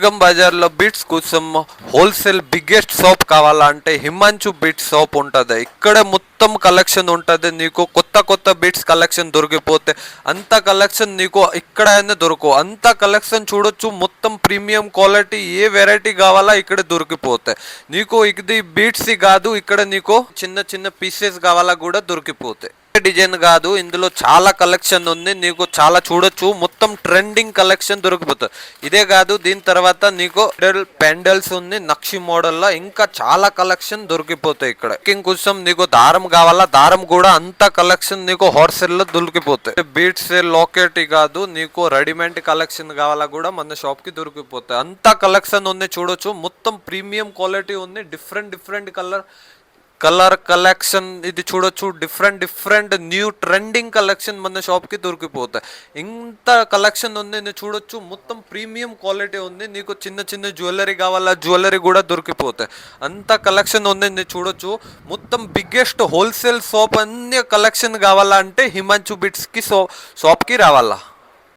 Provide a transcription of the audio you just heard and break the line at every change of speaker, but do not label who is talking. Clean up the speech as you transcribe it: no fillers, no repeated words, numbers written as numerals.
బేగం బజార్లో బిట్స్ కోసం wholesale biggest shop కావాలంటే హిమాంచు బిట్స్ షాప్ ఉంటుంది. ఇక్కడ మొత్తం కలెక్షన్ ఉంటుంది. నీకు కొత్త కొత్త బిట్స్ కలెక్షన్ దొరికిపోతే అంత కలెక్షన్ నీకు ఇక్కడైనా దొరకవు. అంత కలెక్షన్ చూడొచ్చు. మొత్తం ప్రీమియం క్వాలిటీ ఏ వెరైటీ కావాలా ఇక్కడ దొరికిపోతాయి. నీకు ఇది బీట్స్ కాదు, ఇక్కడ నీకు చిన్న చిన్న పీసెస్ కావాలా కూడా దొరికిపోతాయి. డిజైన్ కాదు, ఇందులో చాలా కలెక్షన్ ఉంది. నీకు చాలా చూడొచ్చు. మొత్తం ట్రెండింగ్ కలెక్షన్ దొరికిపోతుంది. ఇదే కాదు, దీని తర్వాత నీకు పెండల్స్ ఉంది నక్షి మోడల్లో. ఇంకా చాలా కలెక్షన్ దొరికిపోతాయి ఇక్కడ. కోసం నీకు దారం కావాలా, దారం కూడా అంత కలెక్షన్ నీకు హోల్సేల్ లో దొరికిపోతాయి. బీట్స్ లాకెట్ కాదు, నీకు రెడీమేడ్ కలెక్షన్ కావాలా కూడా మన షాప్ కి దొరికిపోతాయి. అంత కలెక్షన్ ఉంది చూడొచ్చు. మొత్తం ప్రీమియం క్వాలిటీ ఉంది. డిఫరెంట్ కలర్ కలెక్షన్ ఇది చూడొచ్చు. డిఫరెంట్ న్యూ ట్రెండింగ్ కలెక్షన్ మన షాప్ కి దొరికిపోతాయి. ఇంత కలెక్షన్ ఉంది, నేను చూడొచ్చు. మొత్తం ప్రీమియం క్వాలిటీ ఉంది. నీకు చిన్న చిన్న జ్యువెలరీ కావాలా, జ్యువెలరీ కూడా దొరికిపోతాయి. అంత కలెక్షన్ ఉంది, నేను చూడొచ్చు. మొత్తం బిగ్గెస్ట్ హోల్సేల్ షాప్. అన్ని కలెక్షన్ కావాలా అంటే హిమాంచు బిట్స్ కి షాప్ కి రావాలా.